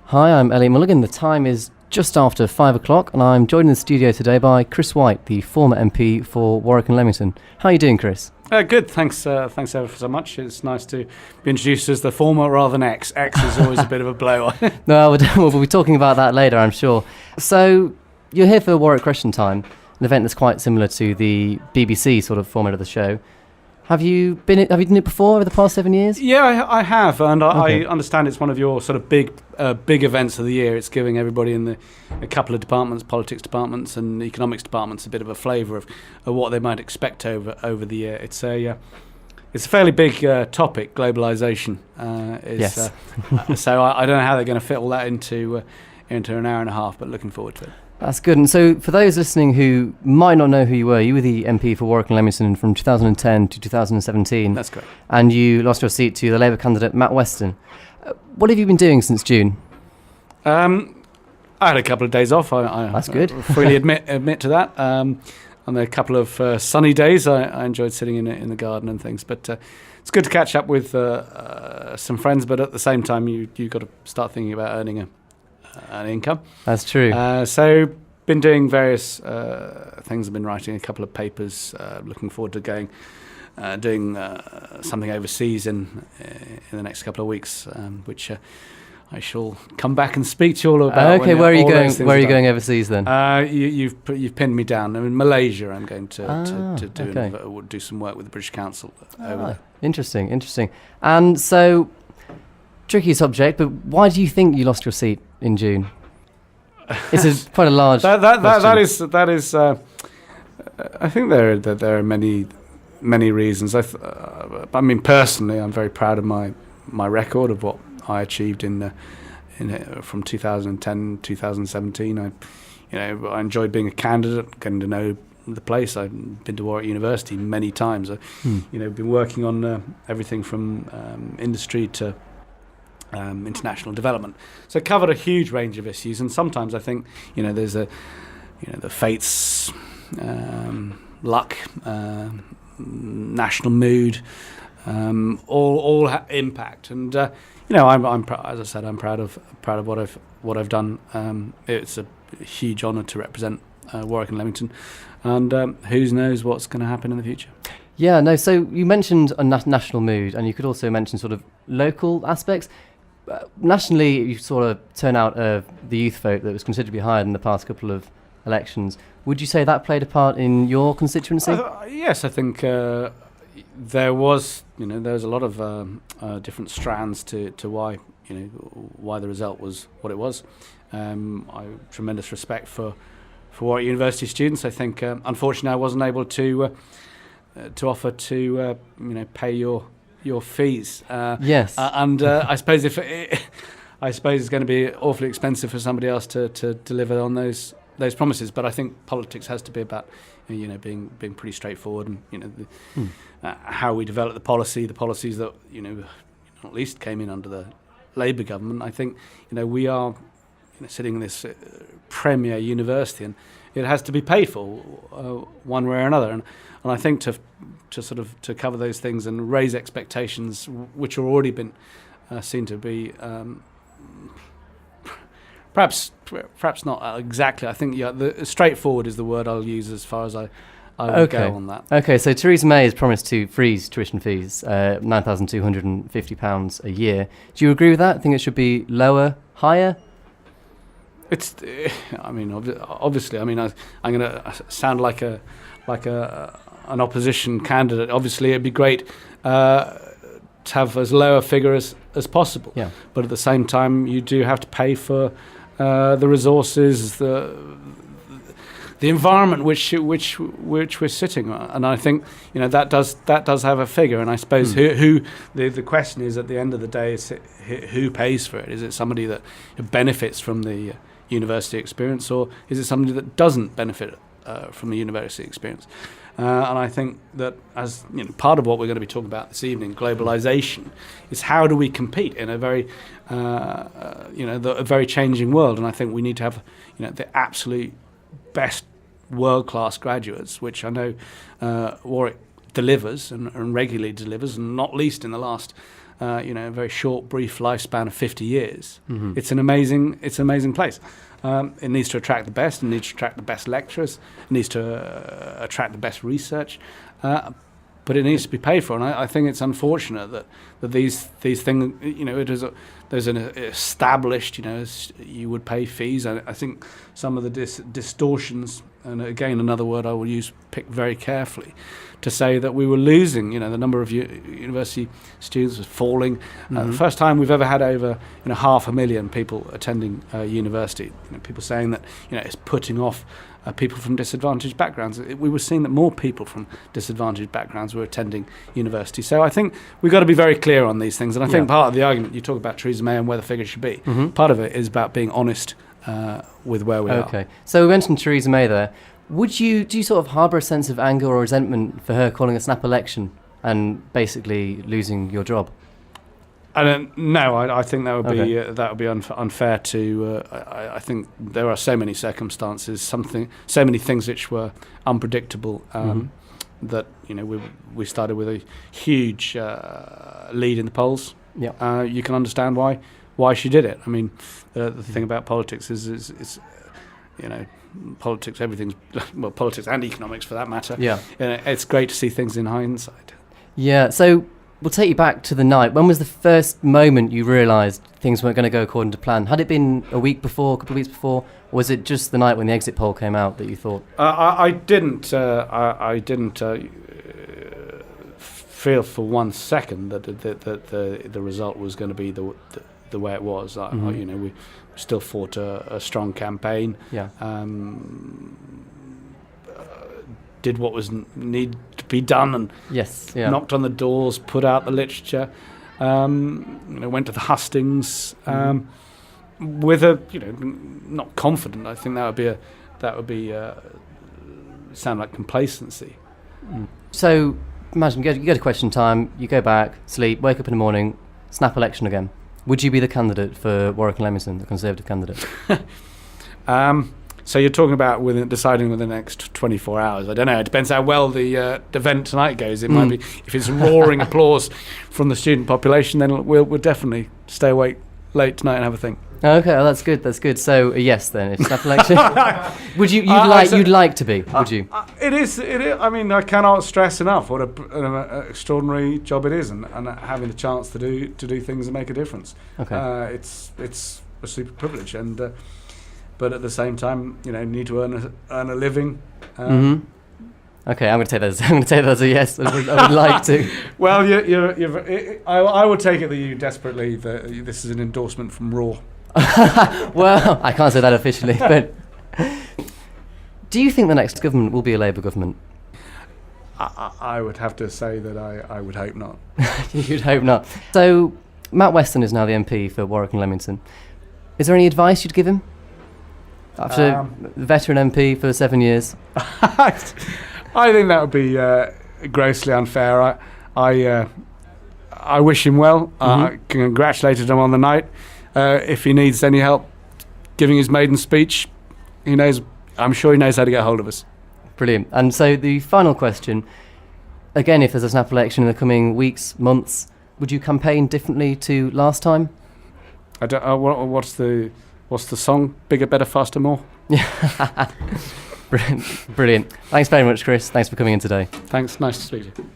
Hi, I'm Elliot Mulligan. The time is just after 5 o'clock and I'm joined in the studio today by Chris White, the former MP for Warwick and Leamington. How are you doing, Chris? Good, thanks thanks ever so much. It's nice to be introduced as the former rather than ex. Ex is always a bit of a blow. No, we'll be talking about that later, I'm sure. So, you're here for Warwick Question Time, an event that's quite similar to the BBC sort of format of the show. Have you done it before over the past 7 years? Yeah, I have, and Okay. I understand it's one of your sort of big events of the year. It's giving everybody in a couple of departments, politics departments and economics departments, a bit of a flavour of what they might expect over the year. It's a fairly big topic, globalisation. Yes. So I don't know how they're going to fit all that into an hour and a half, but looking forward to it. That's good. And so for those listening who might not know who you were the MP for Warwick and Leamington from 2010 to 2017. That's correct. And you lost your seat to the Labour candidate Matt Weston. What have you been doing since June? I had a couple of days off. That's good. Freely admit to that. On a couple of sunny days, I enjoyed sitting in the garden and things. But it's good to catch up with some friends. But at the same time, you've got to start thinking about earning an income. That's true. So been doing various things. I've been writing a couple of papers. Looking forward to doing something overseas in the next couple of weeks, which I shall come back and speak to you all about. Okay, where are you going? Where are you going overseas then? You've pinned me down. In Malaysia, I'm going to do some work with the British Council over there. Interesting. And so, tricky subject, but why do you think you lost your seat in June? It's quite a large. That is. I think there are many reasons. I mean, personally, I'm very proud of my record of what I achieved from 2010 2017. I enjoyed being a candidate, getting to know the place. I've been to Warwick University many times. Been working on everything from industry to international development. So covered a huge range of issues, and sometimes I think there's the fates, luck, national mood, all impact. And as I said, I'm proud of what I've done. It's a huge honour to represent Warwick and Leamington, and who knows what's going to happen in the future. Yeah, no. So you mentioned a national mood, and you could also mention sort of local aspects. Nationally, you saw a turnout of the youth vote that was considerably higher than the past couple of elections. Would you say that played a part in your constituency? Yes, I think there was a lot of different strands to why the result was what it was. I have tremendous respect for Warwick University students. I think unfortunately I wasn't able to offer to pay your fees. Yes. And I suppose it's going to be awfully expensive for somebody else to deliver on those promises. But I think politics has to be about being pretty straightforward, and how we develop the policies that at least came in under the Labour government. I think we are sitting in this premier university, and it has to be paid for one way or another. And I think to cover those things and raise expectations, which have already been seen to be perhaps not exactly. I think the straightforward is the word I'll use as far as I would go on that. Okay, so Theresa May has promised to freeze tuition fees, £9,250 a year. Do you agree with that? Think it should be lower, higher? Obviously, I'm going to sound like an opposition candidate. Obviously, it'd be great to have as low a figure as possible. Yeah. But at the same time, you do have to pay for the resources, the environment which we're sitting on. And I think that does have a figure. And I suppose who the question is at the end of the day is who pays for it? Is it somebody that benefits from the university experience, or is it somebody that doesn't benefit from the university experience? And I think that as part of what we're going to be talking about this evening, globalization, is how do we compete in a very a very changing world. And I think we need to have the absolute best world-class graduates, which I know Warwick delivers and regularly delivers, and not least in the last a very short, brief lifespan of 50 years. It's an amazing place. It needs to attract the best. It needs to attract the best lecturers. It needs to attract the best research. But it needs to be paid for, and I think it's unfortunate that these things, there's an established, you would pay fees. I think some of the distortions, and again another word I will use, pick very carefully, to say that we were losing, the number of university students was falling. The first time we've ever had over 500,000 people attending university. People saying that it's putting off people from disadvantaged backgrounds. We were seeing that more people from disadvantaged backgrounds were attending university. So I think we've got to be very clear on these things. And I think part of the argument, you talk about Theresa May and where the figures should be, part of it is about being honest with where we are. Okay. So we mentioned Theresa May there. Do you sort of harbour a sense of anger or resentment for her calling a snap election and basically losing your job? No, I think that would be unfair to. I think there are so many circumstances, so many things which were unpredictable. That we started with a huge lead in the polls. Yeah, you can understand why she did it. I mean, the thing about politics is politics. Everything's politics and economics for that matter. Yeah, it's great to see things in hindsight. Yeah, so. We'll take you back to the night. When was the first moment you realised things weren't going to go according to plan? Had it been a week before, a couple of weeks before, or was it just the night when the exit poll came out that you thought? I didn't feel for 1 second that the result was going to be the way it was. We still fought a strong campaign. Yeah. Did what was needed to be done and knocked on the doors, put out the literature, went to the hustings with not confident. I think that would be sound like complacency. So imagine you go to question time, you go back, sleep, wake up in the morning, snap election again. Would you be the candidate for Warwick and Leamington, the Conservative candidate? So you're talking about deciding within the next 24 hours. I don't know. It depends how well the event tonight goes. It might be, if it's roaring applause from the student population, then we'll definitely stay awake late tonight and have a think. Okay, well, that's good. That's good. So a yes then, if snap election. Would you? You'd like to be? Would you? It is. I mean, I cannot stress enough what an extraordinary job it is, and having the chance to do things and make a difference. Okay. It's a super privilege, and. But at the same time, you need to earn a living. Okay, I'm going to take that as a yes. I would like to. Well, I would take it that you desperately. This is an endorsement from Raw. Well, I can't say that officially, but do you think the next government will be a Labour government? I would have to say that I would hope not. You'd hope not. So Matt Weston is now the MP for Warwick and Leamington. Is there any advice you'd give him? After veteran MP for 7 years. I think that would be grossly unfair. I wish him well. Congratulated him on the night. If he needs any help giving his maiden speech, I'm sure he knows how to get hold of us. Brilliant. And so the final question, again, if there's a snap election in the coming weeks, months, would you campaign differently to last time? I don't. What's the song? Bigger, better, faster, more? Brilliant. Thanks very much, Chris. Thanks for coming in today. Thanks. Nice to speak to you.